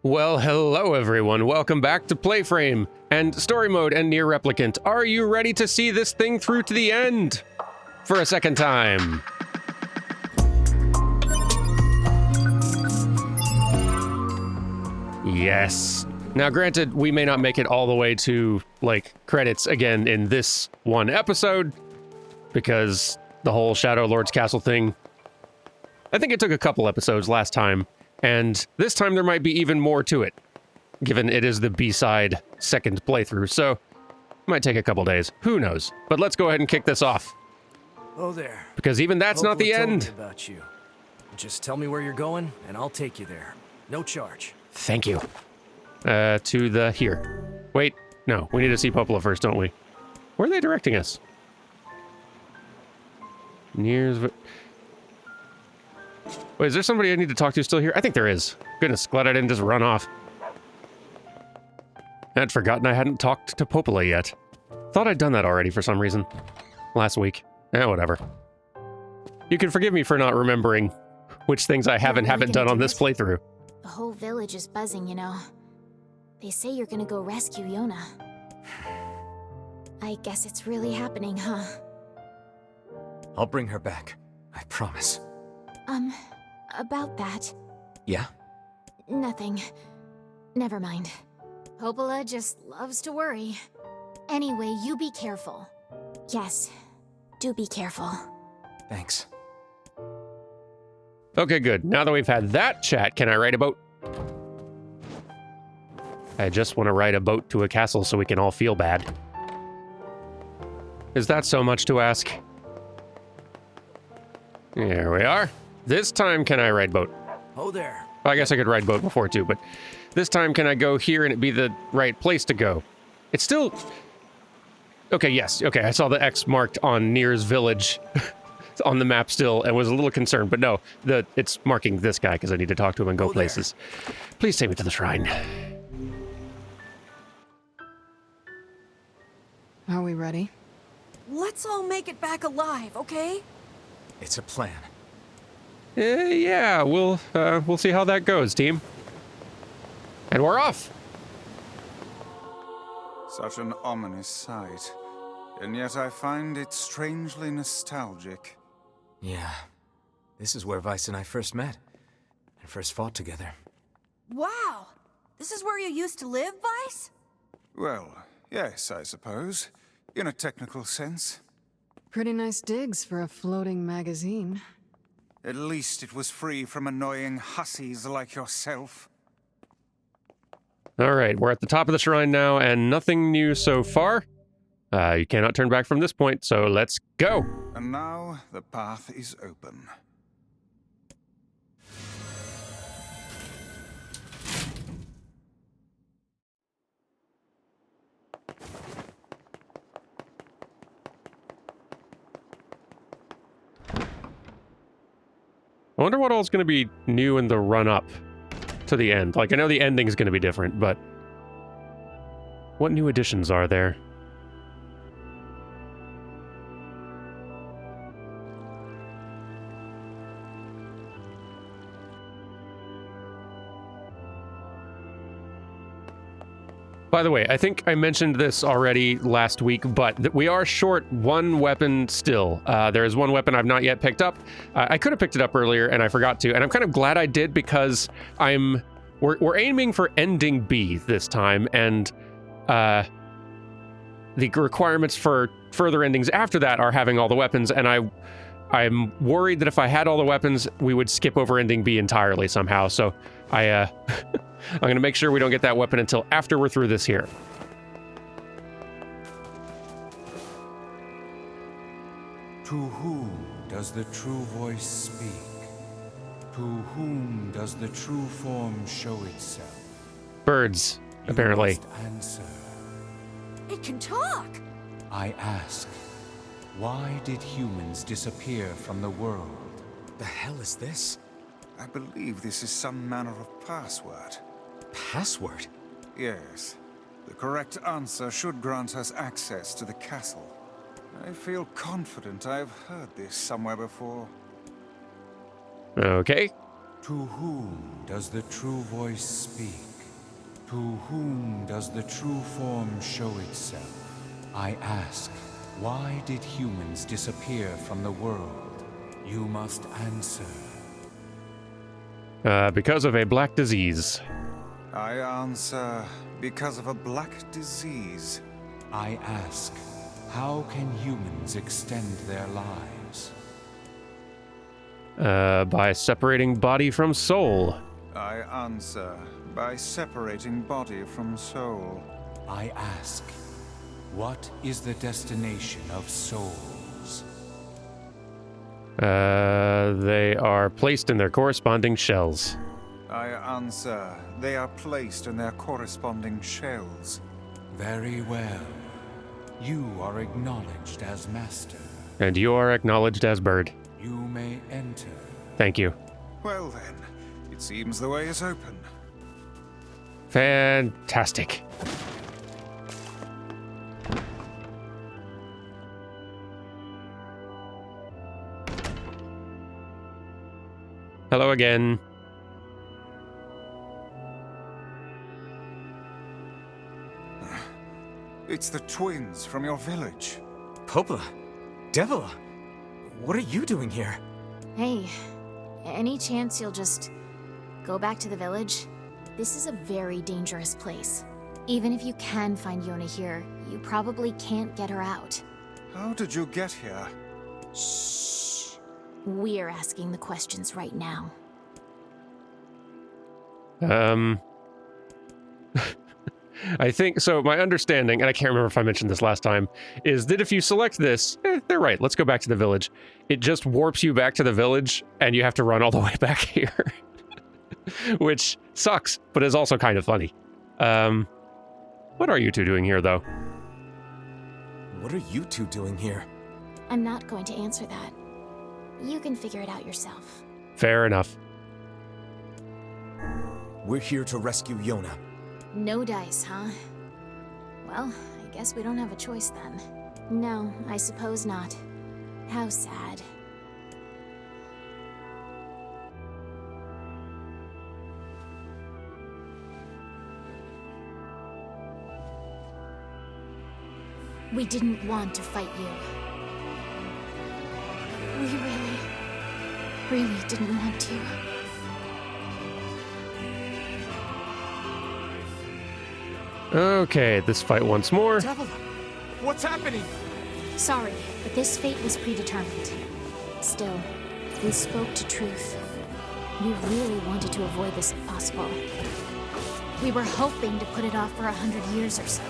Well, hello everyone. Welcome back to PlayFrame and Story Mode and Nier Replicant. Are you ready to see this thing through to the end? For a second time. Yes. Now, granted, we may not make it all the way to, like, credits again in this one episode, because the whole Shadowlord's castle thing, I think it took a couple episodes last time. And this time there might be even more to it, given it is the B-side second playthrough, so it might take a couple days. Who knows? But let's go ahead and kick this off. Oh there. Because even that's not the end. Told me about you. Just tell me where you're going, and I'll take you there. No charge. Thank you. To the here. Wait, no, we need to see Popola first, don't we? Where are they directing us? Wait, is there somebody I need to talk to still here? I think there is. Goodness, glad I didn't just run off. I'd forgotten I hadn't talked to Popola yet. Thought I'd done that already for some reason. Last week. Whatever. You can forgive me for not remembering which things I haven't done on this playthrough. The whole village is buzzing, you know. They say you're gonna go rescue Yona. I guess it's really happening, huh? I'll bring her back. I promise. About that. Yeah? Nothing. Never mind. Popola just loves to worry. Anyway, you be careful. Yes, do be careful. Thanks. Okay, good. Now that we've had that chat, can I ride a boat? I just want to ride a boat to a castle so we can all feel bad. Is that so much to ask? Here we are. This time, can I ride boat? Oh there. Well, I guess I could ride boat before too, but this time can I go here and it be the right place to go? It's still... Okay, yes. Okay, I saw the X marked on Nier's village on the map still and was a little concerned, but no, it's marking this guy because I need to talk to him and go places. Please take me to the shrine. Are we ready? Let's all make it back alive, okay? It's a plan. Yeah, we'll see how that goes, team. And we're off! Such an ominous sight, and yet I find it strangely nostalgic. Yeah. This is where Vice and I first met, and first fought together. Wow! This is where you used to live, Vice? Well, yes, I suppose, in a technical sense. Pretty nice digs for a floating magazine. At least it was free from annoying hussies like yourself. All right, we're at the top of the shrine now, and nothing new so far. You cannot turn back from this point, so let's go. And now the path is open. I wonder what all's going to be new in the run-up to the end. Like, I know the ending is going to be different, but what new additions are there? By the way, I think I mentioned this already last week, but we are short one weapon still. There is one weapon I've not yet picked up. I could have picked it up earlier, and I forgot to, and I'm kind of glad I did because we're aiming for ending B this time, and the requirements for further endings after that are having all the weapons, and I'm worried that if I had all the weapons, we would skip over ending B entirely somehow, so I'm going to make sure we don't get that weapon until after we're through this here. To whom does the true voice speak? To whom does the true form show itself? Birds, apparently. You must answer. It can talk! I ask, why did humans disappear from the world? The hell is this? I believe this is some manner of password. Password? Yes. The correct answer should grant us access to the castle. I feel confident I've heard this somewhere before. Okay. To whom does the true voice speak? To whom does the true form show itself? I ask, why did humans disappear from the world? You must answer. Because of a black disease. I answer, because of a black disease. I ask, how can humans extend their lives? By separating body from soul. I answer, by separating body from soul. I ask, what is the destination of souls? They are placed in their corresponding shells. I answer, they are placed in their corresponding shells. Very well. You are acknowledged as master. And you are acknowledged as bird. You may enter. Thank you. Well then, it seems the way is open. Fantastic. Hello again. It's the twins from your village. Popola, Devila, what are you doing here? Hey, any chance you'll just go back to the village? This is a very dangerous place. Even if you can find Yona here, you probably can't get her out. How did you get here? Shh. We're asking the questions right now. I think, so my understanding, and I can't remember if I mentioned this last time, is that if you select this, they're right, let's go back to the village. It just warps you back to the village, and you have to run all the way back here. Which sucks, but is also kind of funny. What are you two doing here, though? What are you two doing here? I'm not going to answer that. You can figure it out yourself. Fair enough. We're here to rescue Yona. No dice, huh? Well, I guess we don't have a choice then. No, I suppose not. How sad. We didn't want to fight you. We really didn't want to. Okay, this fight once more. Devila, what's happening? Sorry, but this fate was predetermined. Still, we spoke to truth. We really wanted to avoid this if possible. We were hoping to put it off for 100 years or so,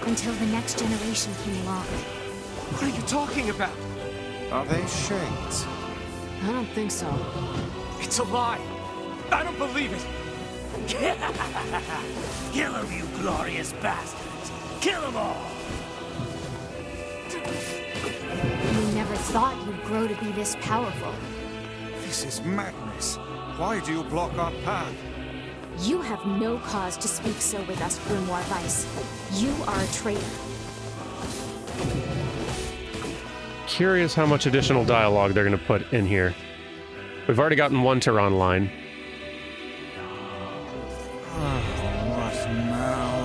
until the next generation came along. What are you talking about? Are they shades? I don't think so. It's a lie. I don't believe it. Kill them, you glorious bastards! Kill them all! We never thought you'd grow to be this powerful. This is madness. Why do you block our path? You have no cause to speak so with us, Grimoire Weiss. You are a traitor. Curious how much additional dialogue they're going to put in here. We've already gotten one Tehran line. What now?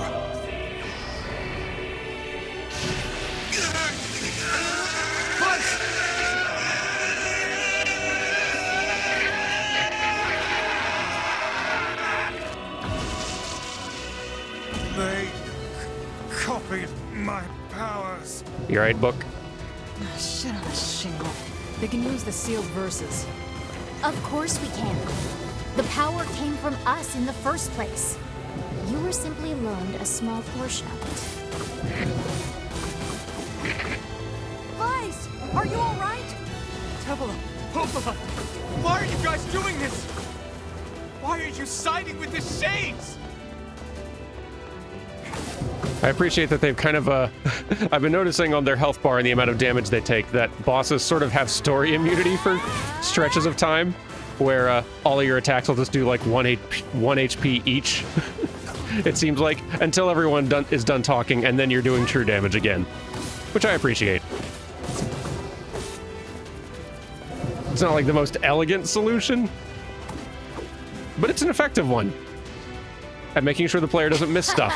They copied my powers. You alright, Book? Shit on a shingle. They can use the sealed verses. Of course we can. The power came from us in the first place. You were simply loaned a small portion of it. Vice, are you all right? Devila, Popola, why are you guys doing this? Why are you siding with the Shades? I appreciate that they've kind of, I've been noticing on their health bar and the amount of damage they take that bosses sort of have story immunity for stretches of time, where all of your attacks will just do like 1 HP each. It seems like, until everyone is done talking, and then you're doing true damage again, which I appreciate. It's not like the most elegant solution, but it's an effective one. at making sure the player doesn't miss stuff.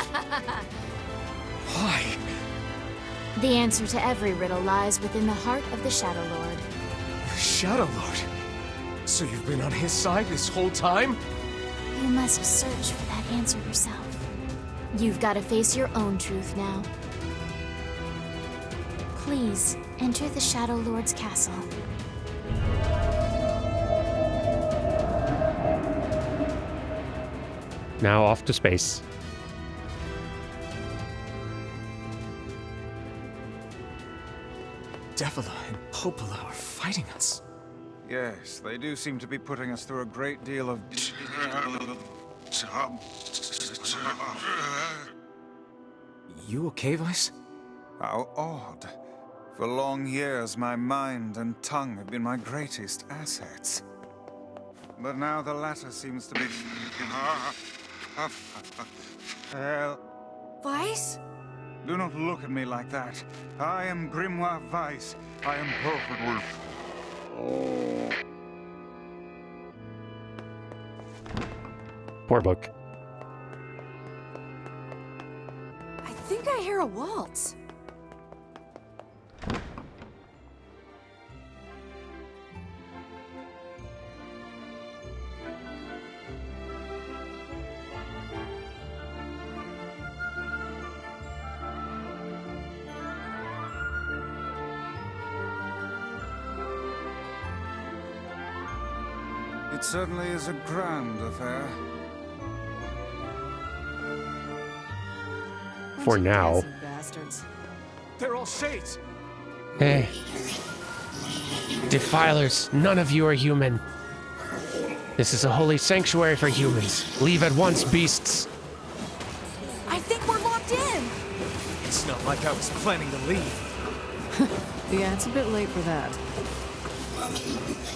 Why? The answer to every riddle lies within the heart of the Shadowlord. Shadowlord? So you've been on his side this whole time? You must search for that answer yourself. You've got to face your own truth now. Please, enter the Shadowlord's castle. Now off to space. Devila and Popola are fighting us. Yes, they do seem to be putting us through a great deal of... You okay, Vice? How odd. For long years, my mind and tongue have been my greatest assets. But now the latter seems to be... Hell, Vice? do not look at me like that. I am Grimoire Weiss. I am perfectly... Poor book. I think I hear a waltz. It certainly is a grand affair. For now. Dancing bastards. They're all shades. Hey. Defilers, none of you are human. This is a holy sanctuary for humans. Leave at once, beasts. I think we're locked in. It's not like I was planning to leave. Yeah, it's a bit late for that.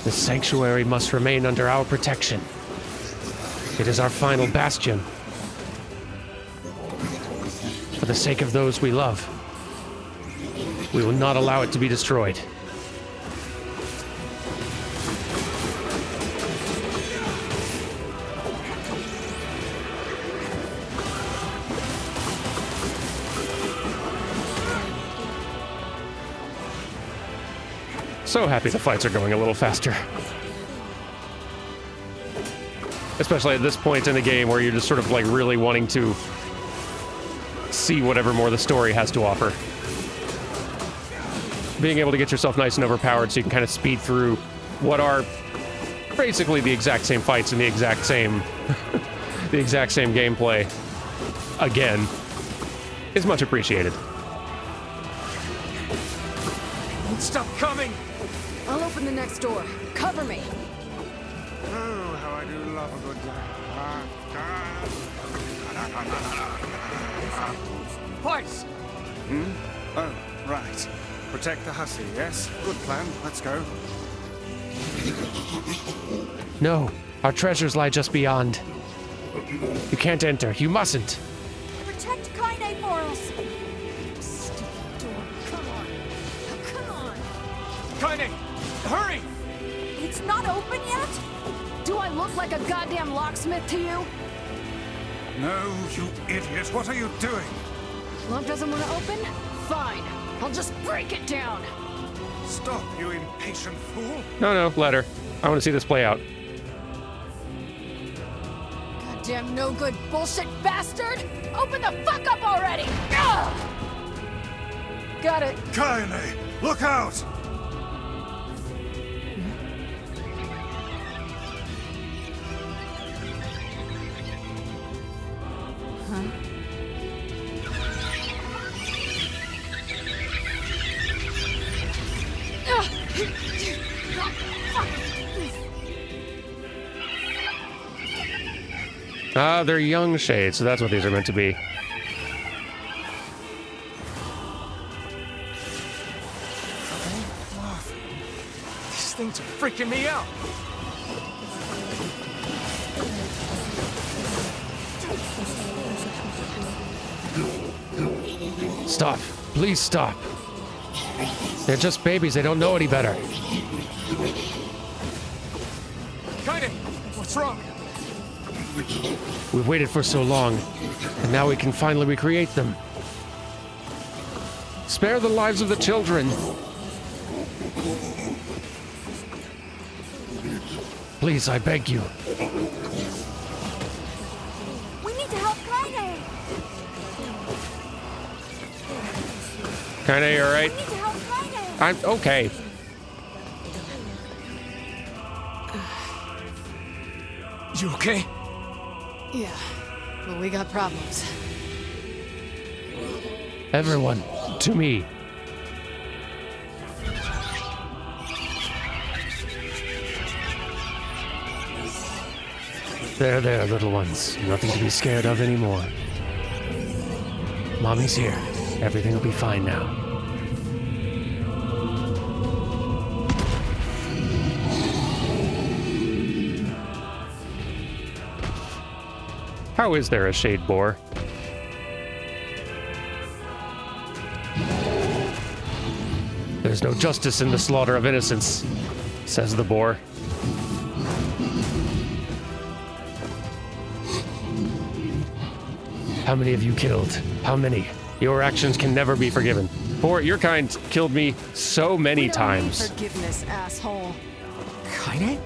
The sanctuary must remain under our protection. It is our final bastion. For the sake of those we love, we will not allow it to be destroyed. So happy the fights are going a little faster. Especially at this point in the game where you're just sort of like really wanting to see whatever more the story has to offer. Being able to get yourself nice and overpowered so you can kind of speed through what are basically the exact same fights and the exact same the exact same gameplay again is much appreciated. Stop coming! I'll open the next door. Cover me. Oh, how I do love a good Vice! Oh, right. Protect the hussy, yes? Good plan. Let's go. No, our treasures lie just beyond. You can't enter. You mustn't. Protect Kainé for us. Stupid door. Come on. Come on. Kainé! Hurry! It's not open yet? Do I look like a goddamn locksmith to you? No, you idiot. What are you doing? Lock doesn't want to open? Fine. I'll just break it down. Stop, you impatient fool. No, let her. I want to see this play out. Goddamn no good bullshit bastard! Open the fuck up already! Ugh! Got it. Kainé, look out! Ah, they're young shades, so that's what these are meant to be. These things are freaking me out! Stop. Please stop. They're just babies. They don't know any better. Kainé! What's wrong? We've waited for so long, and now we can finally recreate them. Spare the lives of the children. Please, I beg you. We need to help Kainé. Kainé, you all right? We need to help Kainé. I'm okay. You okay? Yeah, but we got problems. Everyone, to me. There, little ones. Nothing to be scared of anymore. Mommy's here. Everything will be fine now. How is there a shade boar? There's no justice in the slaughter of innocents, says the boar. How many have you killed? How many? Your actions can never be forgiven. Boar, your kind killed me so many times. Forgiveness, asshole. Kainé?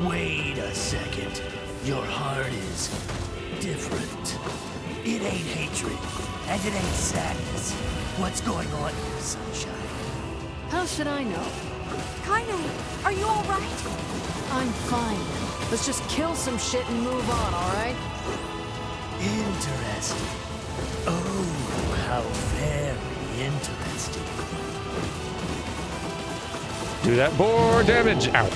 Wait a second. Your heart is different. It ain't hatred, and it ain't sadness. What's going on here, sunshine? How should I know? Kainé, are you all right? I'm fine. Let's just kill some shit and move on, all right? Interesting. Oh, how very interesting. Do that boar damage. Ow.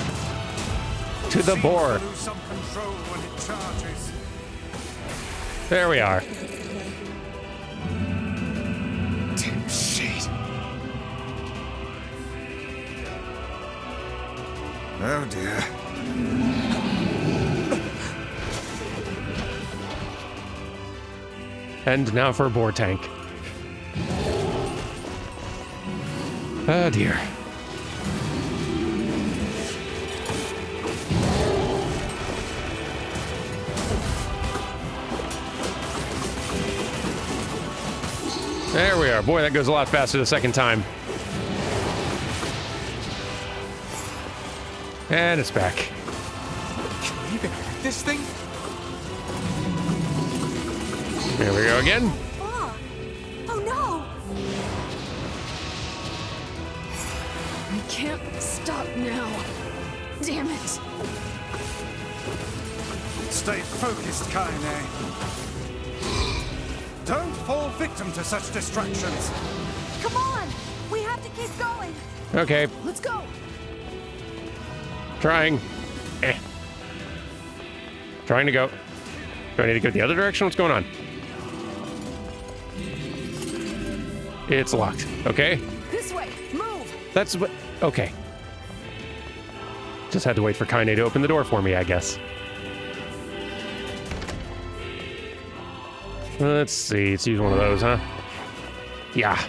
To the boar. Lose some control when it charges. There we are. Damn shit. Oh dear. And now for boar tank. Oh dear. There we are. Boy, that goes a lot faster the second time. And it's back. Can you even hit this thing? There we go again. Oh, oh no! We can't stop now. Damn it. Stay focused, Kainé. Don't fall victim to such distractions. Come on! We have to keep going! Okay, Let's go. trying. Trying to go. Do I need to go the other direction? What's going on? It's locked. Okay. This way. Move. That's what... Okay. Just had to wait for Kainé to open the door for me, I guess. Let's see. Let's use one of those, huh? Yeah.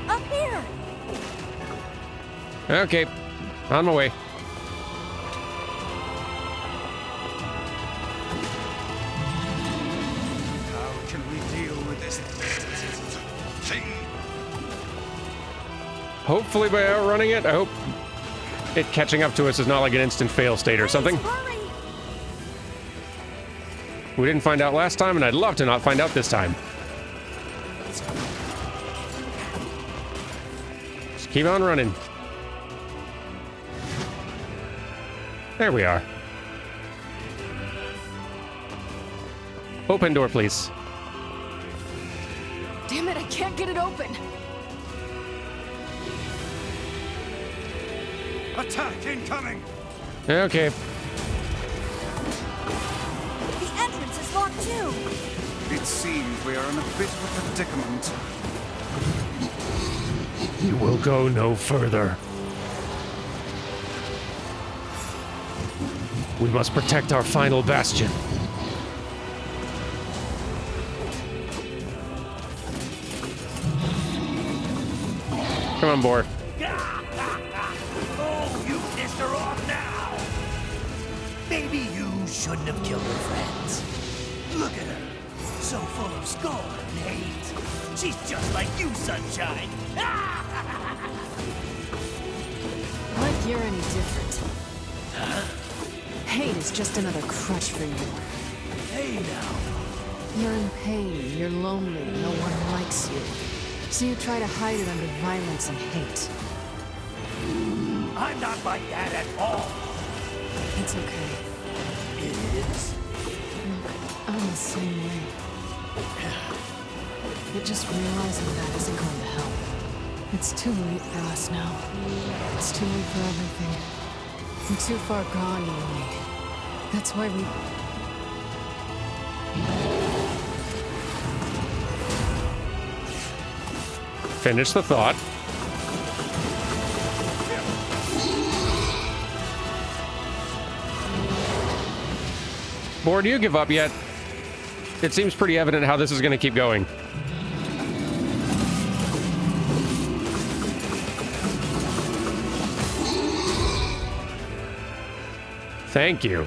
Up here! Okay. On my way. How can we deal with this thing? Hopefully by outrunning it. I hope it catching up to us is not like an instant fail state or something. Hurry! We didn't find out last time, and I'd love to not find out this time. Just keep on running. There we are. Open door, please. Damn it, I can't get it open. Attack incoming! Okay. The entrance is locked too! It seems we are in a bit of a predicament. You will go no further. We must protect our final bastion. Come on, Boar. Oh, you pissed her off now! Maybe you shouldn't have killed her friends. Look at her. So full of scorn and hate. She's just like you, Sunshine. Like you're any different. Hate is just another crutch for you. Hey now. You're in pain, you're lonely, no one likes you. So you try to hide it under violence and hate. I'm not like that at all. It's okay. It is. Look, I'm the same way. But just realizing that isn't going to help. It's too late for us now. It's too late for everything. We're too far gone, you and me. That's why we... Finish the thought. Boar, do you give up yet? It seems pretty evident how this is going to keep going. Thank you.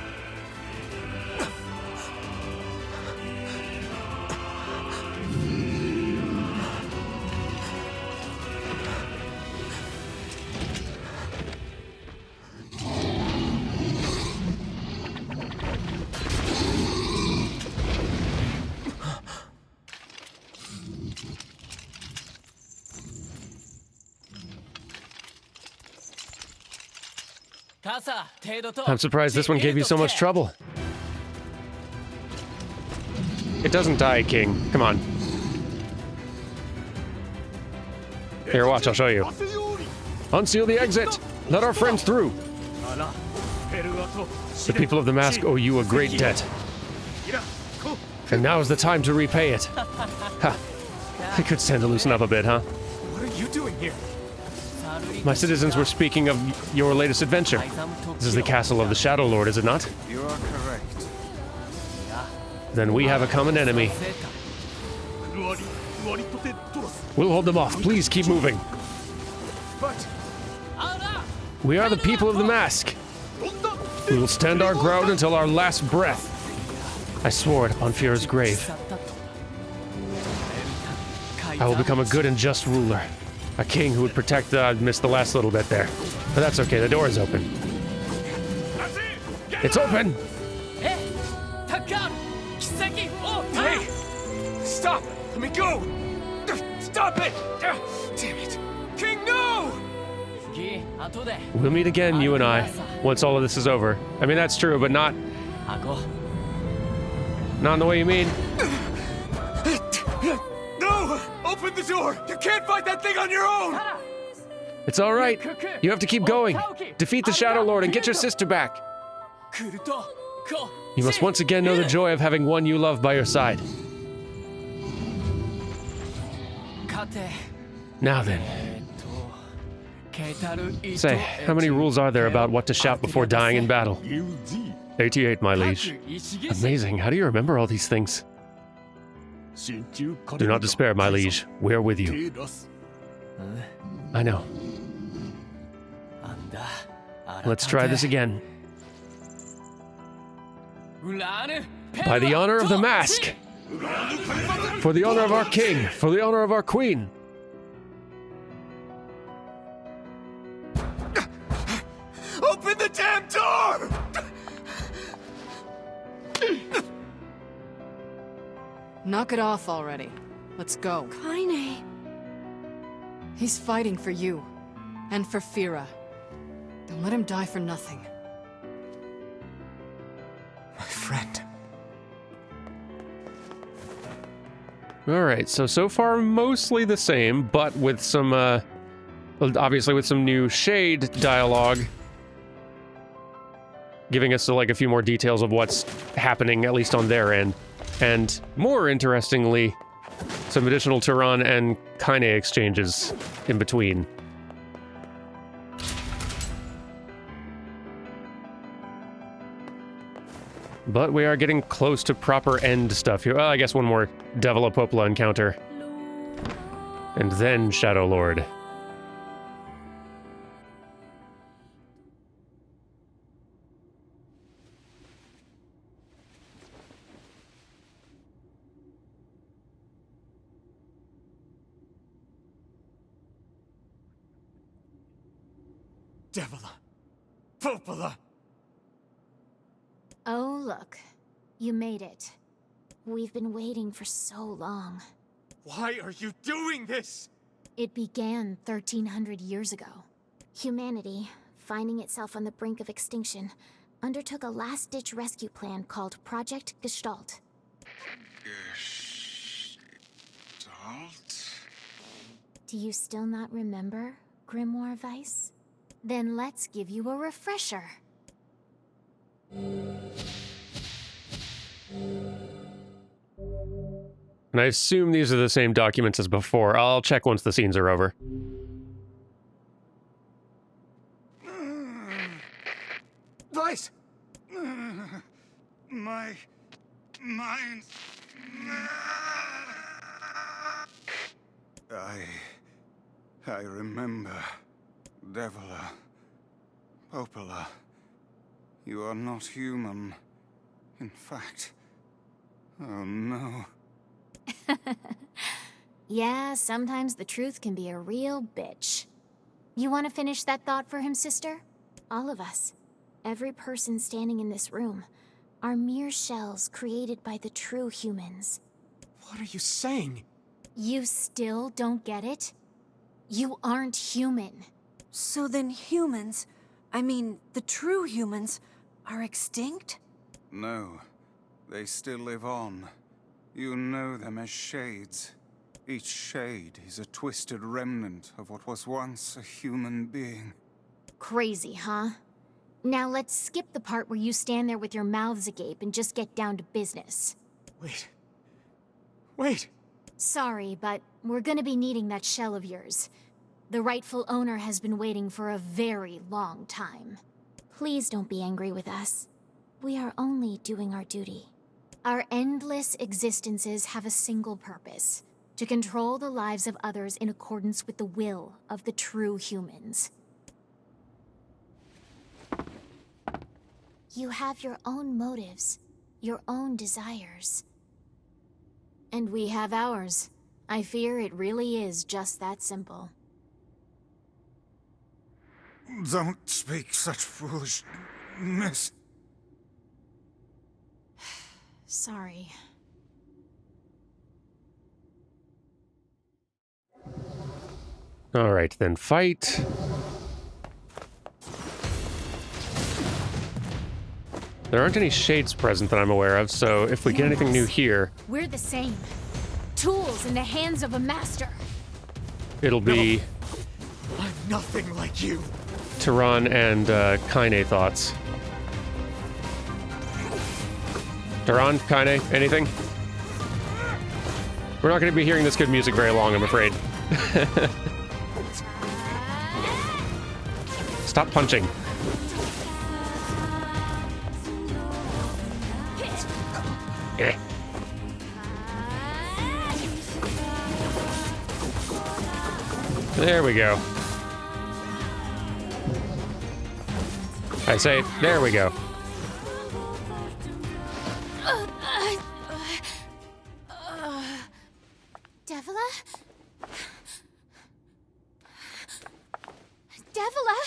I'm surprised this one gave you so much trouble. It doesn't die, King. Come on. Here, watch, I'll show you. Unseal the exit! Let our friends through! The people of the mask owe you a great debt. And now is the time to repay it. Ha! I could stand to loosen up a bit, huh? What are you doing here? My citizens were speaking of your latest adventure. This is the castle of the Shadowlord, is it not? You are correct. Then we have a common enemy. We'll hold them off. Please keep moving. But We are the people of the mask. We will stand our ground until our last breath. I swore it upon Fira's grave. I will become a good and just ruler. A king who would protect the... I missed the last little bit there. But that's okay, the door is open. It's open! hey, stop! Let me go! Stop it! Damn it! King, no! We'll meet again, you and I, once all of this is over. I mean, that's true, but not... Not in the way you mean. No! Open the door! You can't fight that thing on your own! It's all right. You have to keep going. Defeat the Shadowlord and get your sister back. You must once again know the joy of having one you love by your side. Now then. Say, how many rules are there about what to shout before dying in battle? 88, my liege. Amazing. How do you remember all these things? Do not despair, my liege. We're with you. I know. Let's try this again. By the honor of the mask! For the honor of our king! For the honor of our queen! Open the damn door! Knock it off already. Let's go. Kainé. He's fighting for you. And for Fira. Don't let him die for nothing. My friend. Alright, so far mostly the same, but with some, obviously with some new Shade dialogue. Giving us, like, a few more details of what's happening, at least on their end. And more interestingly, some additional Tehran and Kainé exchanges in between. But we are getting close to proper end stuff here. Well, I guess one more Devil Popla encounter. And then Shadowlord. Devila! Popola! Oh, look. You made it. We've been waiting for so long. Why are you doing this? It began 1,300 years ago. Humanity, finding itself on the brink of extinction, undertook a last-ditch rescue plan called Project Gestalt. Gestalt? Do you still not remember, Grimoire Weiss? Then let's give you a refresher. And I assume these are the same documents as before. I'll check once the scenes are over. Weiss! My mind. I remember. Devila. Popola. You are not human. In fact. Oh no. Yeah, sometimes the truth can be a real bitch. You want to finish that thought for him, sister? All of us, every person standing in this room, are mere shells created by the true humans. What are you saying? You still don't get it? You aren't human. So then humans, I mean, the true humans, are extinct? No. They still live on. You know them as shades. Each shade is a twisted remnant of what was once a human being. Crazy, huh? Now let's skip the part where you stand there with your mouths agape and just get down to business. Wait. Wait! Sorry, but we're gonna be needing that shell of yours. The rightful owner has been waiting for a very long time. Please don't be angry with us. We are only doing our duty. Our endless existences have a single purpose: to control the lives of others in accordance with the will of the true humans. You have your own motives, your own desires. And we have ours. I fear it really is just that simple. Don't speak such foolishness. Sorry. All right, then fight. There aren't any shades present that I'm aware of, so if we get anything new here, We're the same. Tools in the hands of a master. it'll be I'm nothing like you! Tehran and Kainé thoughts. Tehran, Kainé, anything? We're not going to be hearing this good music very long, I'm afraid. Stop punching. Eh. There we go. I say, there we go. Devila? Devila?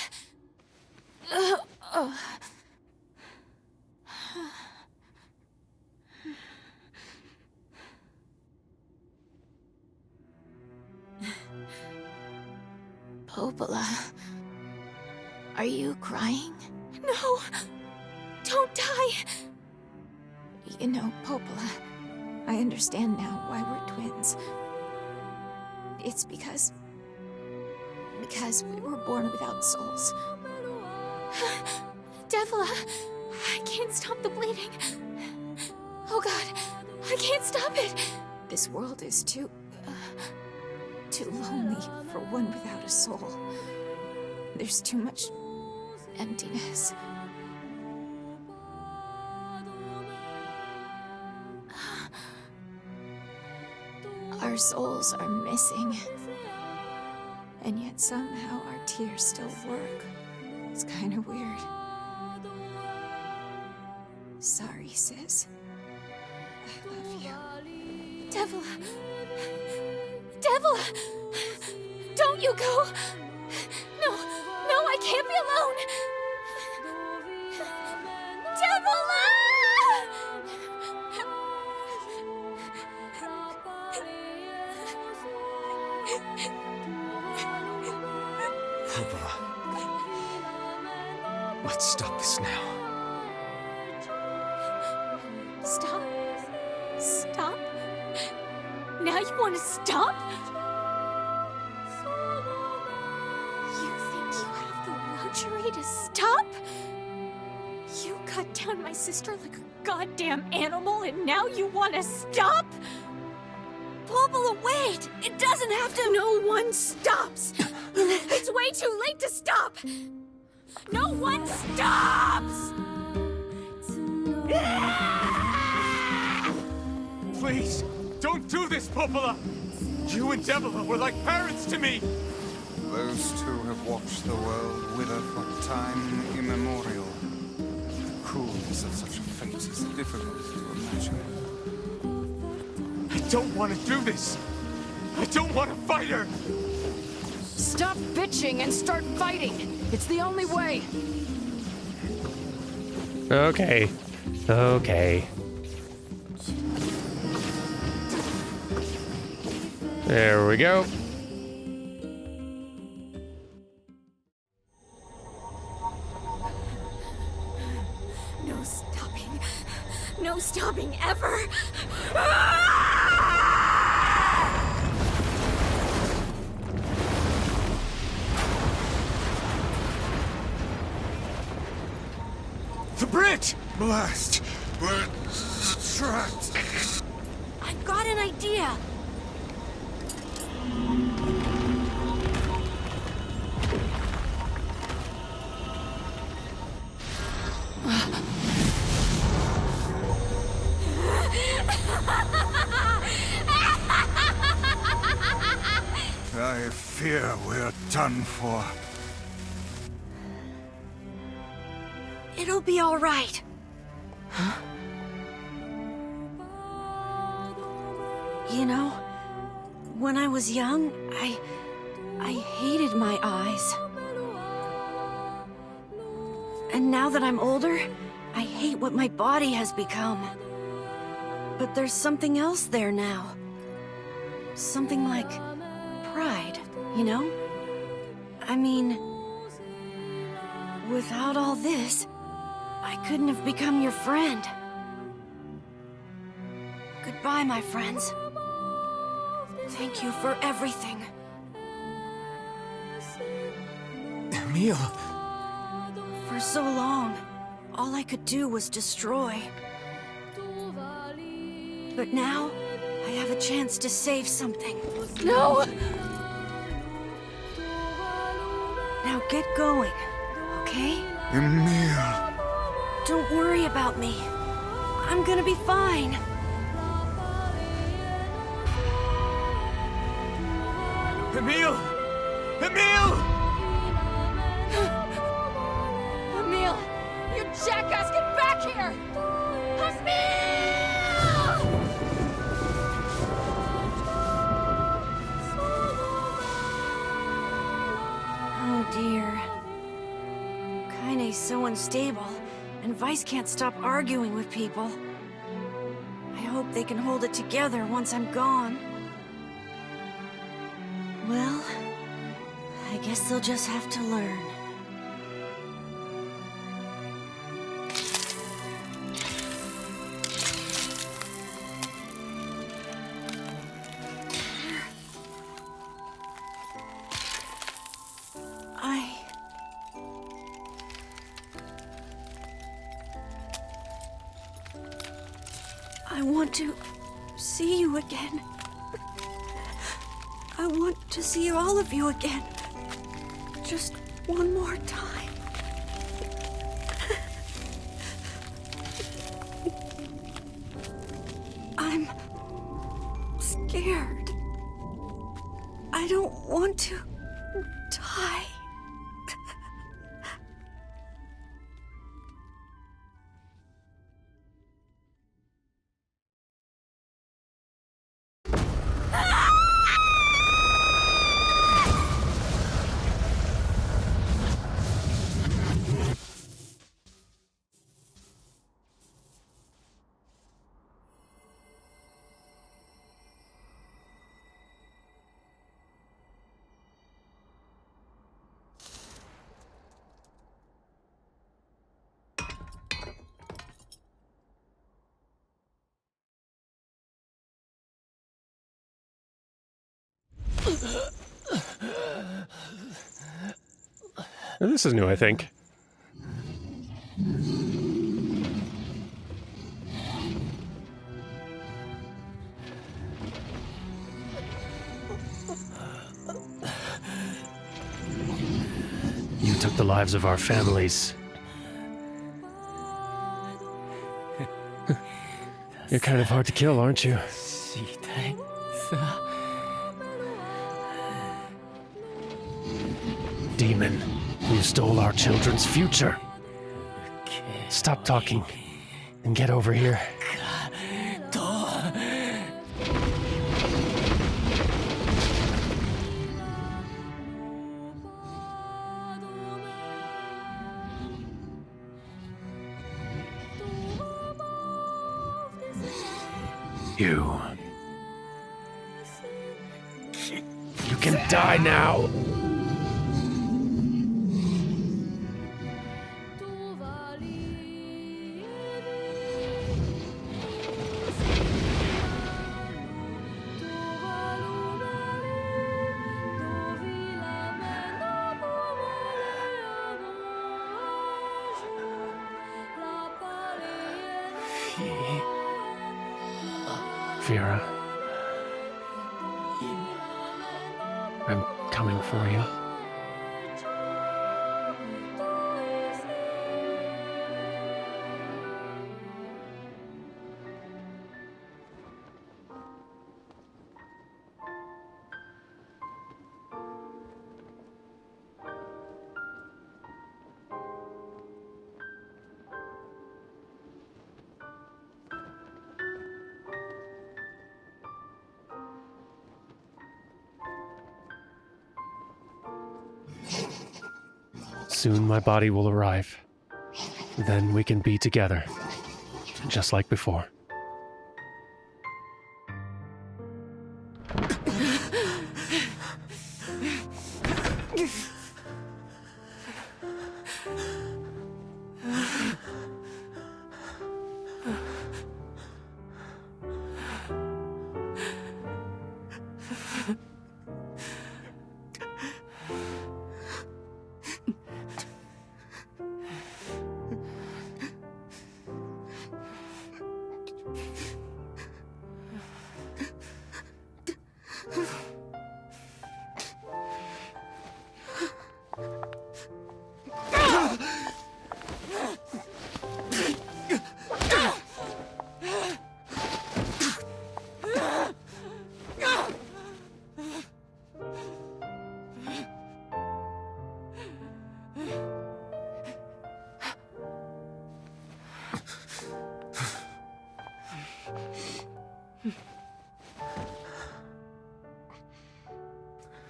Popola, are you crying? No! Don't die! You know, Popola, I understand now why we're twins. It's because we were born without souls. Devila, I can't stop the bleeding. Oh God, I can't stop it. This world is too lonely for one without a soul. There's too much emptiness. Our souls are missing. And yet somehow our tears still work. It's kind of weird. Sorry, sis. I love you. Devila! Devila! Don't you go! No, I can't be alone! Devila! Popa. Let's stop this now. Stop? Stop? Now you want to stop? You think you have the luxury to stop? You cut down my sister like a goddamn animal and now you want to stop? Popola, wait! It doesn't have to— No one stops! It's way too late to stop! No one stops! Please, don't do this, Popola! You and Devila were like parents to me! Those two have watched the world wither for time immemorial. The cruelness of such a fate is difficult to imagine. I don't want to do this! I don't want to fight her! Stop bitching and start fighting! It's the only way! Okay. Okay. There we go. No stopping. No stopping ever! The bridge! Blast! We're trapped! I've got an idea! I fear we're done for. It'll be all right. You know, when I was young, I hated my eyes. And now that I'm older, I hate what my body has become. But there's something else there now. Something like pride, you know? I mean, without all this, I couldn't have become your friend. Goodbye, my friends. Thank you for everything. Emil! For so long, all I could do was destroy. But now, I have a chance to save something. No! Now get going, okay? Emil! Don't worry about me. I'm gonna be fine. Emil! Emil! Emil! You jackass, get back here! Emil! Oh dear. Kainé's so unstable, and Vice can't stop arguing with people. I hope they can hold it together once I'm gone. Well, I guess they'll just have to learn. I want to see you again. I want to see all of you again. Just one more time. I'm scared. I don't want to die. This is new, I think. You took the lives of our families. You're kind of hard to kill, aren't you? Demon, you stole our children's future. Stop talking and get over here. You can die now. Vera, I'm coming for you. Soon my body will arrive. Then we can be together, just like before.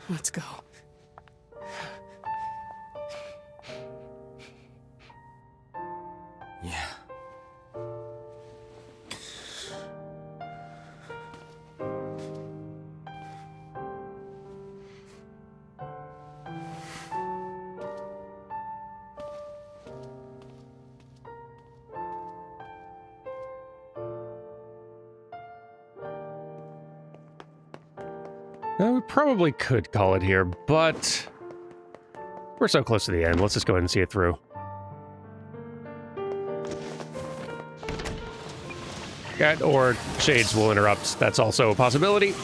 Let's go. Yeah. We probably could call it here, but we're so close to the end. Let's just go ahead and see it through. Or Shades will interrupt. That's also a possibility.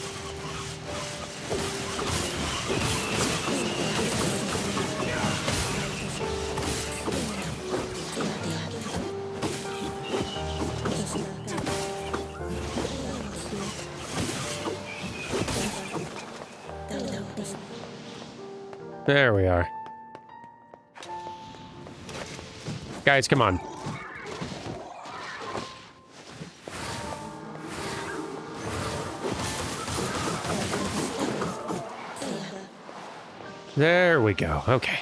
There we are. Guys, come on. There we go. Okay.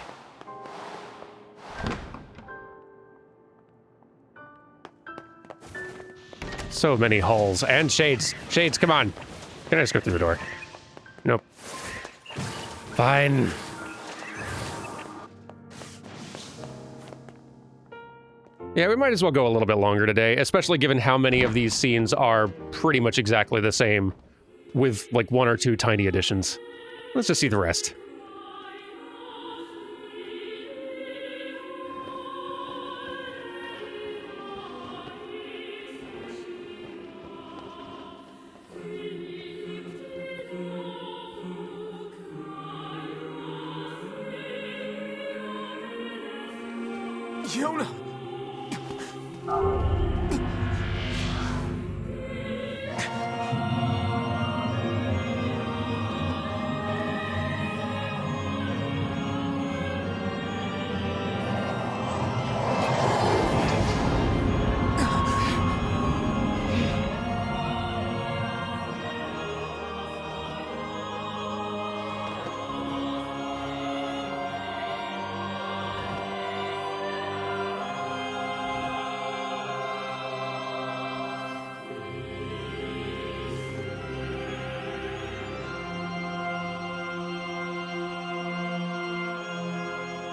So many holes. And Shades. Shades, come on. Can I just go through the door? Nope. Fine. Yeah, we might as well go a little bit longer today, especially given how many of these scenes are pretty much exactly the same, with like 1 or 2 tiny additions. Let's just see the rest. Yona!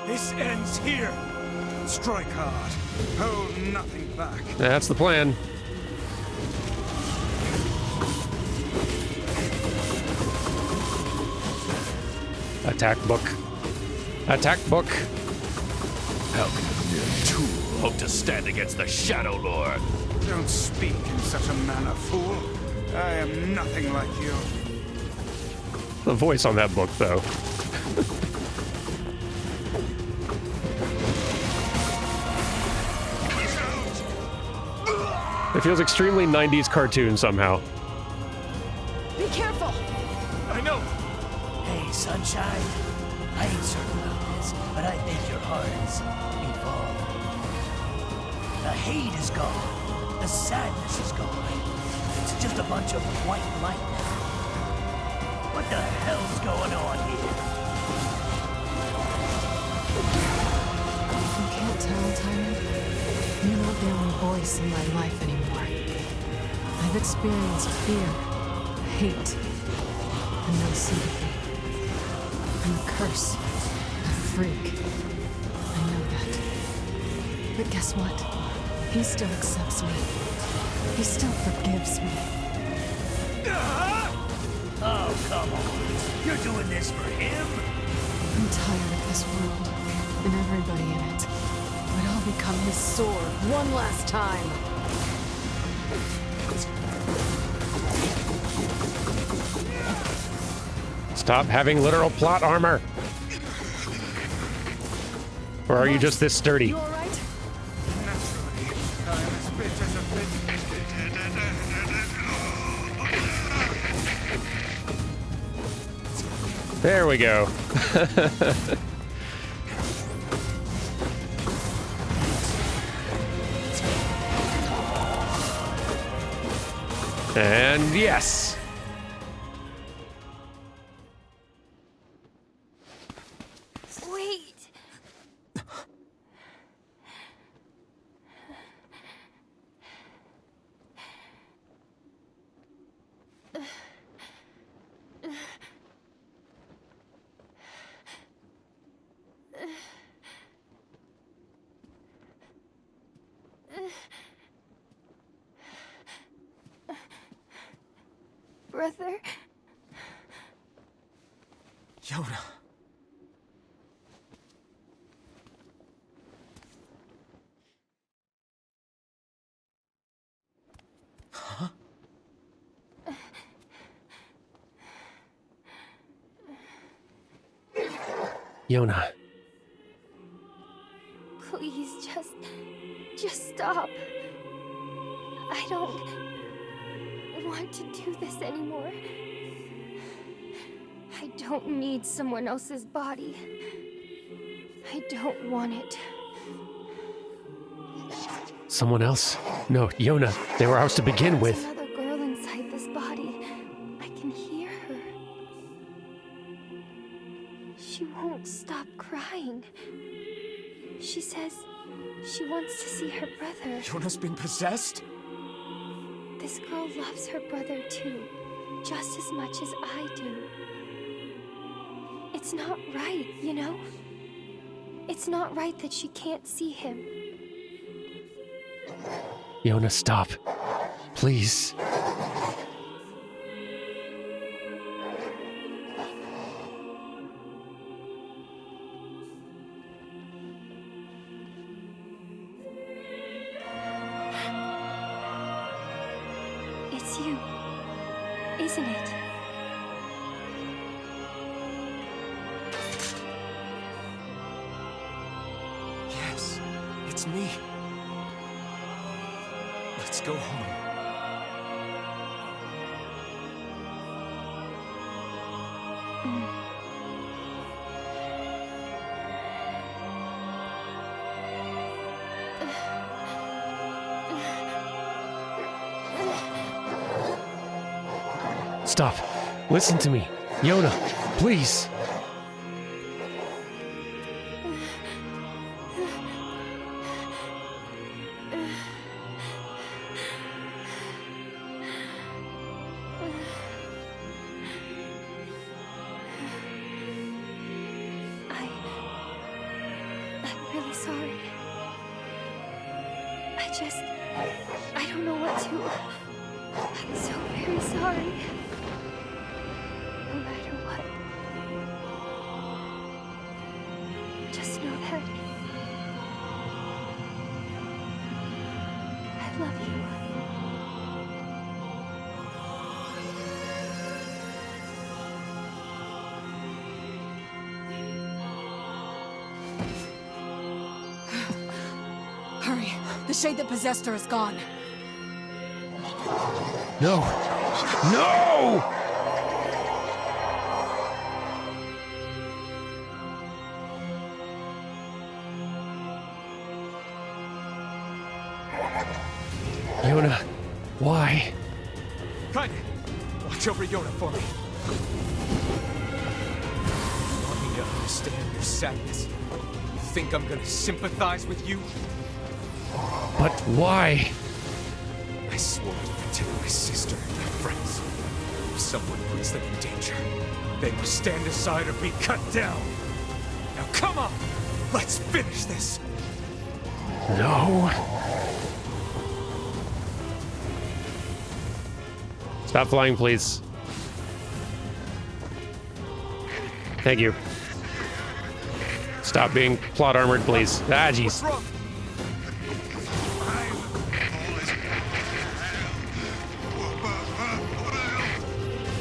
This ends here. Strike hard. Hold nothing back. That's the plan. Attack book. Attack book. How can a mere tool hope to stand against the Shadowlord? Don't speak in such a manner, fool. I am nothing like you. The voice on that book, though. It feels extremely 90s cartoon somehow. Be careful! I know. Hey, Sunshine. I ain't certain about this, but I think your heart is evolving. The hate is gone. The sadness is gone. It's just a bunch of white light now. What the hell's going on here? You can't tell, Tyrant. You're not the only voice in my life anymore. I've experienced fear, hate, and no sympathy. I'm a curse, a freak. I know that. But guess what? He still accepts me. He still forgives me. Oh, come on. You're doing this for him? I'm tired of this world, and everybody in it. But I'll become his sword one last time. Stop having literal plot armor. Or are you just this sturdy? You all right? Naturally, I am as fit as a fit. There we go. And yes. Wait. Brother? Yona. Huh? Yona. Please, just stop. I don't want to do this anymore. I don't need someone else's body. I don't want it. Someone else? No, Yona. They were ours to begin with. There's another girl inside this body. I can hear her. She won't stop crying. She says she wants to see her brother. Yona's been possessed? This girl loves her brother too, just as much as I do. It's not right, you know? It's not right that she can't see him. Yona, stop. Please. It's you, isn't it? Yes, It's me. Let's go home. Stop. Listen to me. Yona, please. I'm really sorry. I don't know what to. I'm so very sorry. No matter what. Just know that I love you. Hurry. The shade that possessed her is gone. No. No! Yona, why? Kainé, watch over Yona for me. You want me to understand your sadness? You think I'm gonna sympathize with you? But why? I swore to protect my sister and my friends. If someone puts them in danger, they must stand aside or be cut down. Now come on! Let's finish this! No. Stop flying, please. Thank you. Stop being plot armored, please. Ah, jeez. What's wrong?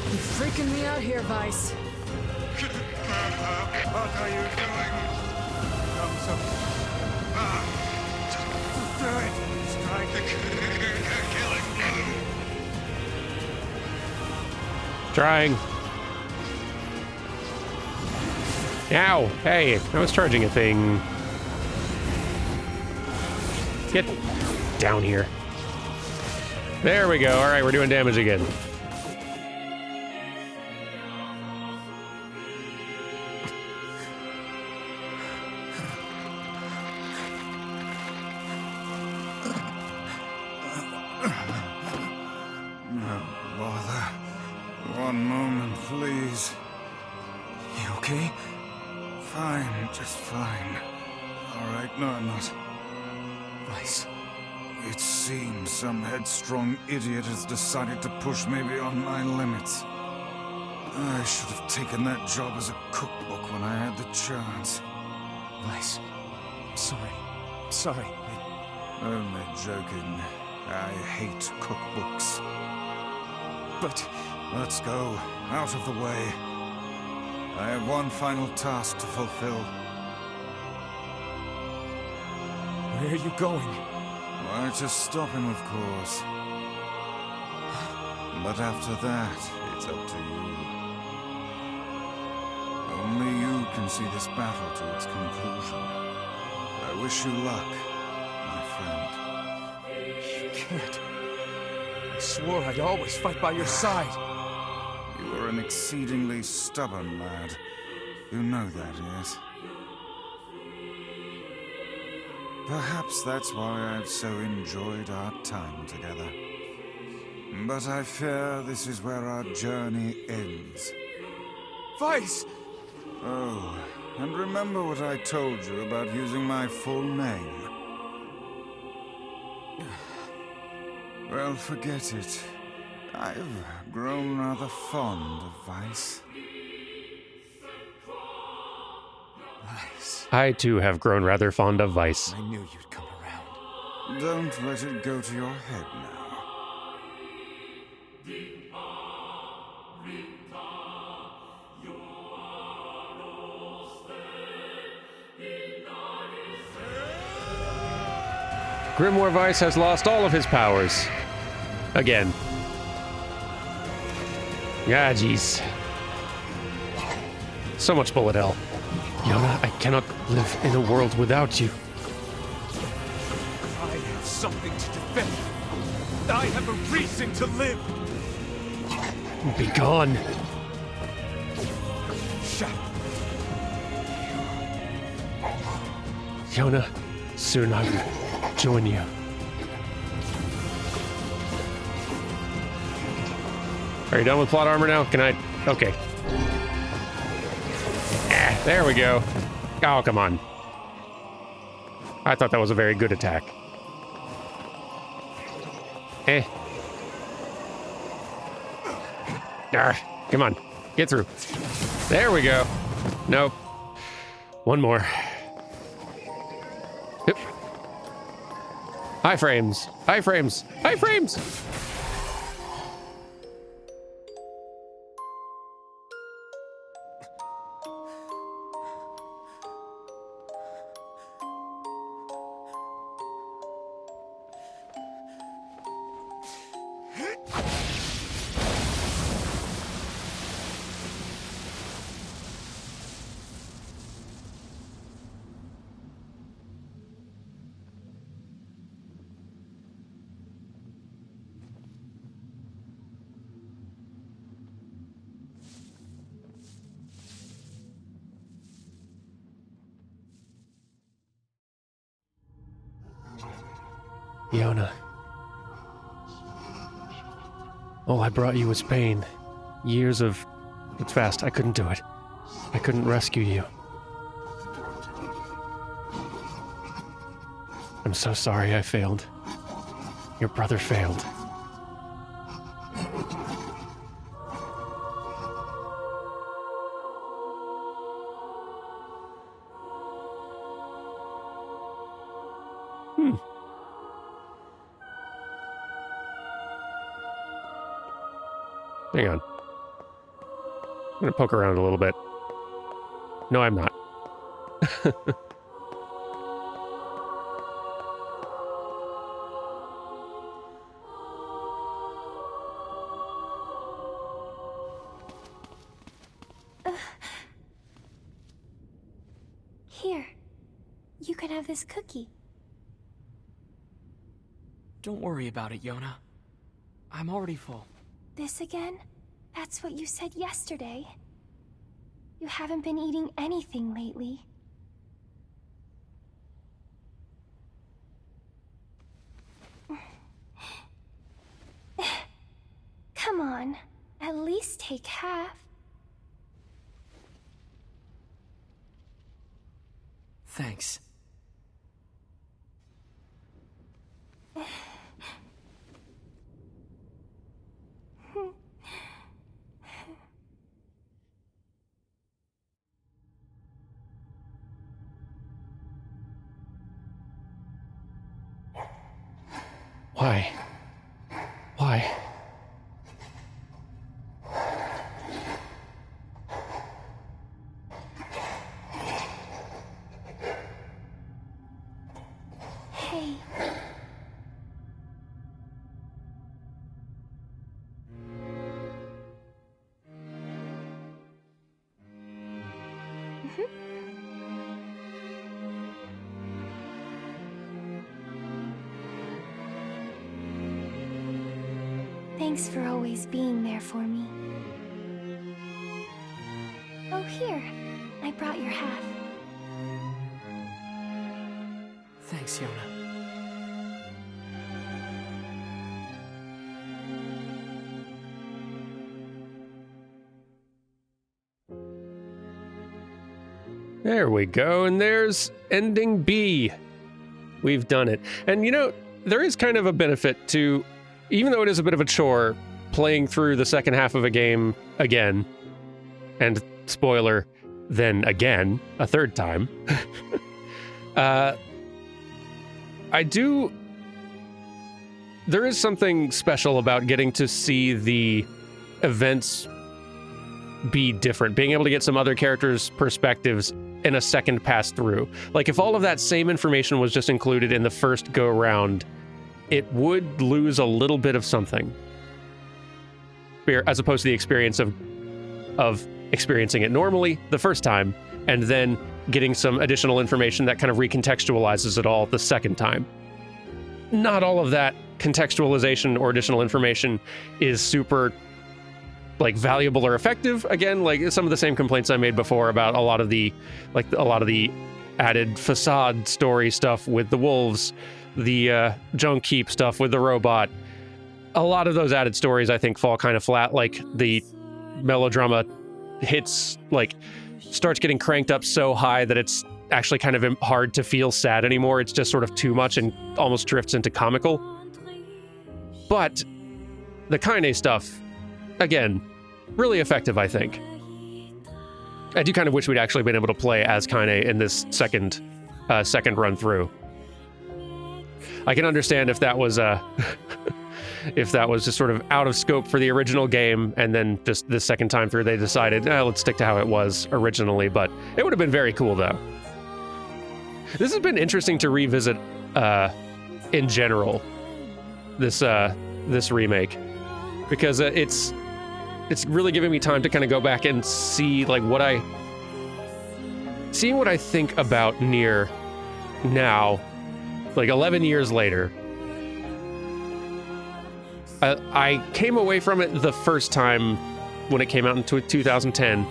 You're freaking me out here, Vice. What are you doing? Come so. Just do it. Strike the killing blow. Trying. Ow! Hey, I was charging a thing. Get down here. There we go. All right, we're doing damage again. No bother. One moment, please. You okay? Fine, just fine. All right, no, I'm not. Vice. It seems some headstrong idiot has decided to push me beyond my limits. I should have taken that job as a cookbook when I had the chance. Vice. I'm sorry. I'm sorry. Only joking. I hate cookbooks. But Let's go. Out of the way. I have one final task to fulfill. where are you going? Why, to stop him, of course. But after that, it's up to you. Only you can see this battle to its conclusion. I wish you luck, my friend. You can't. I swore I'd always fight by your side. You are an exceedingly stubborn lad. You know that, yes? Perhaps that's why I've so enjoyed our time together. But I fear this is where our journey ends. Vice! Oh, and remember what I told you about using my full name? Well, forget it. I've grown rather fond of Vice. Vice. I too have grown rather fond of Vice. I knew you'd come around. Don't let it go to your head now. Grimoire Vice has lost all of his powers. Again. Ah, jeez. So much bullet hell. Yona, I cannot live in a world without you. I have something to defend. I have a reason to live. Be gone. Shut up. Yona, soon I will join you. Are you done with plot armor now? Can I? Okay. There we go. Oh, come on. I thought that was a very good attack. Come on. Get through. There we go. Nope. One more. Yep. High frames. High frames. High frames. Yona. All I brought you was pain. Years of... It's fast. I couldn't do it. I couldn't rescue you. I'm so sorry I failed. Your brother failed. Hang on. I'm gonna poke around a little bit. No, I'm not. Here. You can have this cookie. Don't worry about it, Yona. I'm already full. This again? That's what you said yesterday. You haven't been eating anything lately. Come on, at least take half. Thanks. Why? Why? Hey. Thanks for always being there for me. Oh, here. I brought your half. Thanks, Yona. There we go, and there's ending B. We've done it. And you know, there is kind of a benefit to, even though it is a bit of a chore, playing through the second half of a game again, and spoiler, then again, a third time. There is something special about getting to see the events be different, being able to get some other characters' perspectives in a second pass through. Like, if all of that same information was just included in the first go round, it would lose a little bit of something, as opposed to the experience of experiencing it normally the first time, and then getting some additional information that kind of recontextualizes it all the second time. Not all of that contextualization or additional information is super, like, valuable or effective. Again, like, some of the same complaints I made before about a lot of the added facade story stuff with the wolves, the junk keep stuff with the robot. A lot of those added stories, I think, fall kind of flat. Like, the melodrama hits, like, starts getting cranked up so high that it's actually kind of hard to feel sad anymore. It's just sort of too much and almost drifts into comical. But the Kainé stuff, again, really effective, I think. I do kind of wish we'd actually been able to play as Kainé in this second run through. I can understand if that was if that was just sort of out of scope for the original game, and then just the second time through they decided, let's stick to how it was originally, but it would have been very cool, though. This has been interesting to revisit in general, this remake, because it's really giving me time to kind of go back and see, like, seeing what I think about Nier now, like 11 years later. I came away from it the first time when it came out in 2010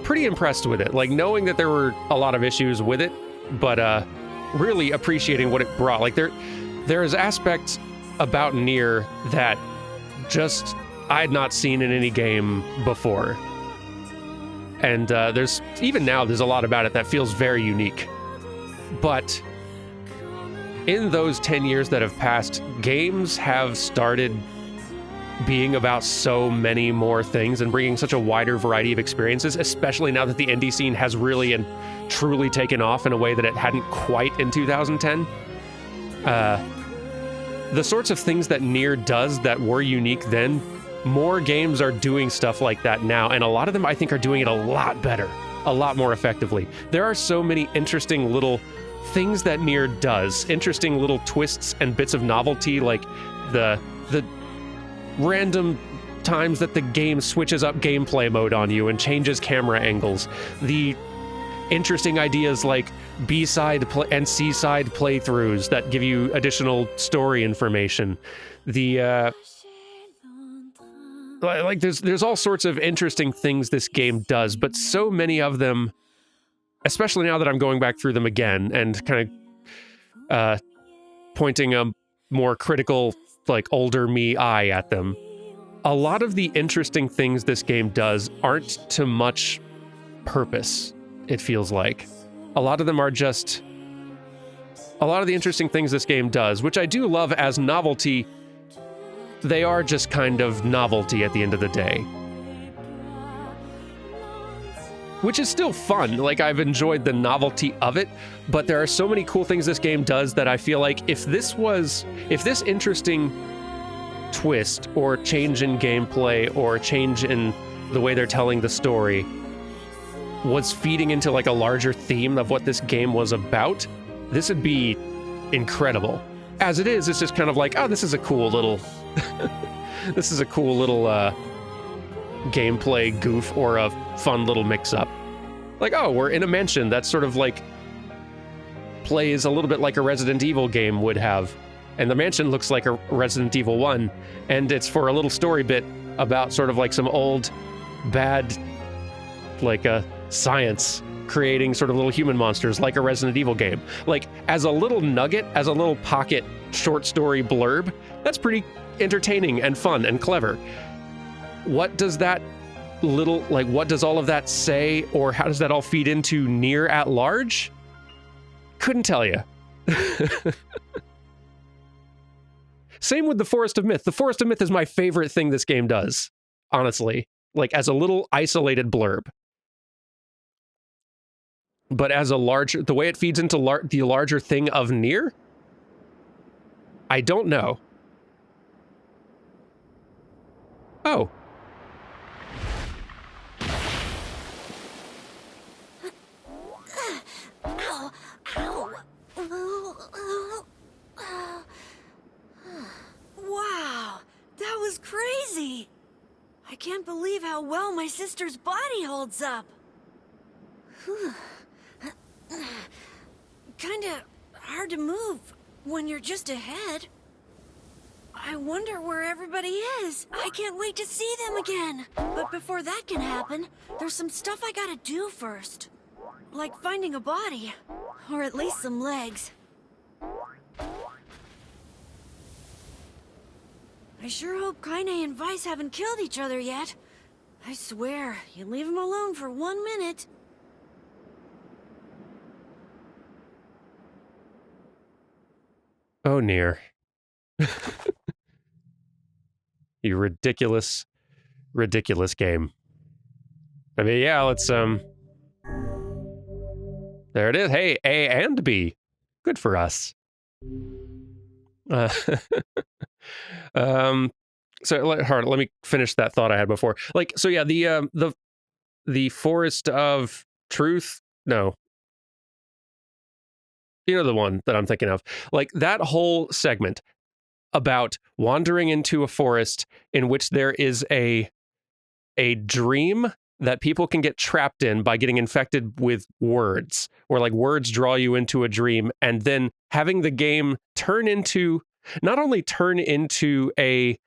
pretty impressed with it, like, knowing that there were a lot of issues with it, but really appreciating what it brought. Like, there is aspects about Nier that just I had not seen in any game before, and there's even now there's a lot about it that feels very unique. But in those 10 years that have passed, games have started being about so many more things and bringing such a wider variety of experiences, especially now that the indie scene has really and truly taken off in a way that it hadn't quite in 2010. The sorts of things that Nier does that were unique then, more games are doing stuff like that now, and a lot of them, I think, are doing it a lot better, a lot more effectively. There are so many interesting little things that Nier does, interesting little twists and bits of novelty, like the random times that the game switches up gameplay mode on you and changes camera angles, the interesting ideas like B-side and C-side playthroughs that give you additional story information, the like there's all sorts of interesting things this game does, but so many of them, especially now that I'm going back through them again and kind of pointing a more critical, like, older me eye at them, a lot of the interesting things this game does aren't to much purpose, it feels like. A lot of them are just... A lot of the interesting things this game does, which I do love as novelty, they are just kind of novelty at the end of the day. Which is still fun. Like, I've enjoyed the novelty of it, but there are so many cool things this game does that I feel like if this interesting twist or change in gameplay or change in the way they're telling the story was feeding into, like, a larger theme of what this game was about, this would be incredible. As it is, it's just kind of like, oh, this is a cool little this is a cool little gameplay goof or a fun little mix-up. Like, oh, we're in a mansion that's sort of like plays a little bit like a Resident Evil game would have, and the mansion looks like a Resident Evil 1, and it's for a little story bit about sort of like some old bad, like, science creating sort of little human monsters like a Resident Evil game. Like, as a little nugget, as a little pocket short story blurb, that's pretty entertaining and fun and clever. What does that little, like, what does all of that say, or how does that all feed into Nier at large? Couldn't tell you. Same with the Forest of Myth. The Forest of Myth is my favorite thing this game does, honestly. Like, as a little isolated blurb. But as a larger, the way it feeds into the larger thing of Nier, I don't know. Oh. can't believe how well my sister's body holds up. Kinda hard to move when you're just ahead. I wonder where everybody is. I can't wait to see them again. But before that can happen, there's some stuff I gotta do first. Like finding a body. Or at least some legs. I sure hope Kainé and Vice haven't killed each other yet. I swear, you leave them alone for 1 minute. Oh, Nier. You ridiculous, ridiculous game. I mean, yeah, let's, there it is. Hey, A and B. Good for us. So let me finish that thought I had before. Like, so yeah, the Forest of Truth. No, you know the one that I'm thinking of. Like that whole segment about wandering into a forest in which there is a dream that people can get trapped in by getting infected with words, where like words draw you into a dream, and then having the game not only turn into a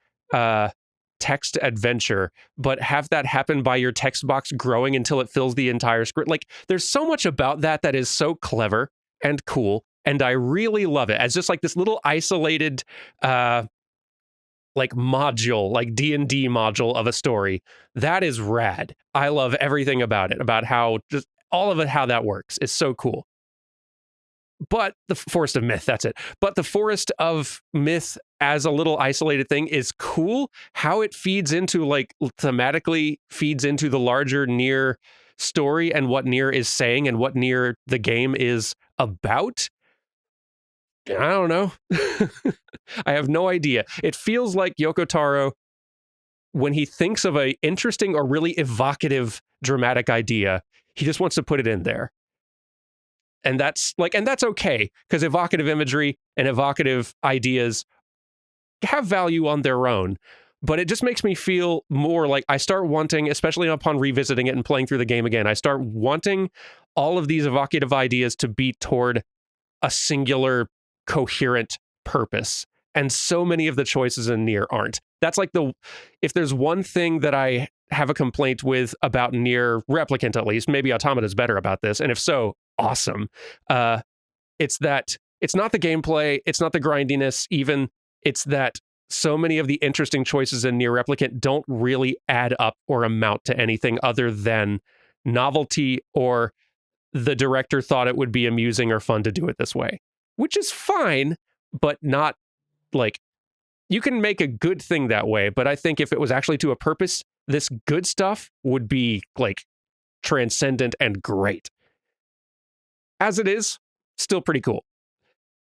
text adventure, but have that happen by your text box growing until it fills the entire script. Like there's so much about that is so clever and cool, and I really love it as just like this little isolated like module, like D&D module of a story. That is rad. I love everything about it, about how just all of it, how that works is so cool. But the Forest of Myth, that's it. But the Forest of Myth as a little isolated thing is cool. How it feeds into, like, thematically feeds into the larger Nier story and what Nier is saying and what Nier the game is about. I don't know. I have no idea. It feels like Yoko Taro, when he thinks of an interesting or really evocative dramatic idea, he just wants to put it in there. And that's okay, because evocative imagery and evocative ideas have value on their own. But it just makes me feel more like I start wanting, especially upon revisiting it and playing through the game again, I start wanting all of these evocative ideas to be toward a singular, coherent purpose. And so many of the choices in Nier aren't. That's like if there's one thing that I have a complaint with about Nier Replicant, at least, maybe Automata's better about this, and if so, awesome. It's that it's not the gameplay, it's not the grindiness even, it's that so many of the interesting choices in Nier Replicant don't really add up or amount to anything other than novelty, or the director thought it would be amusing or fun to do it this way, which is fine, but not like, you can make a good thing that way, but I think if it was actually to a purpose, this good stuff would be like transcendent and great. As it is, still pretty cool.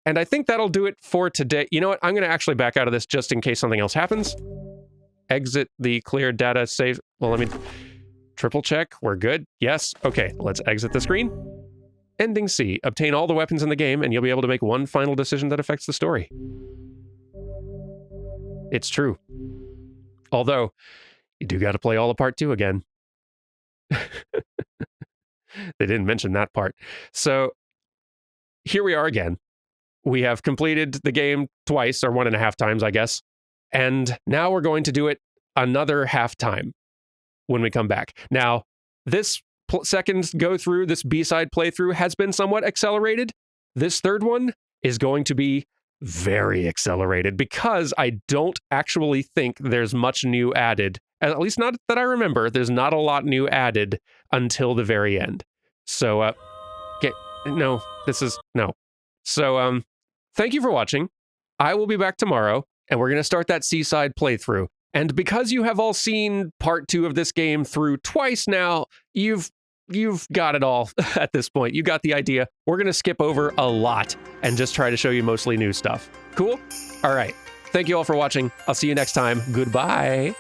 And I think that'll do it for today. You know what? I'm going to actually back out of this just in case something else happens. Exit the clear data save. Well, let me triple check. We're good. Yes. Okay, let's exit the screen. Ending C. Obtain all the weapons in the game, and you'll be able to make one final decision that affects the story. It's true. Although, you do got to play all of Part 2 again. They didn't mention that part. So, here we are again. We have completed the game twice, or 1.5 times, I guess. And now we're going to do it another half time when we come back. Now, this second go through, this B-side playthrough has been somewhat accelerated. This third one is going to be very accelerated because I don't actually think there's much new added. At least not that I remember. There's not a lot new added until the very end. So, no. So, thank you for watching. I will be back tomorrow, and we're going to start that Seaside playthrough. And because you have all seen part 2 of this game through twice now, you've got it all at this point. You got the idea. We're going to skip over a lot and just try to show you mostly new stuff. Cool? All right. Thank you all for watching. I'll see you next time. Goodbye.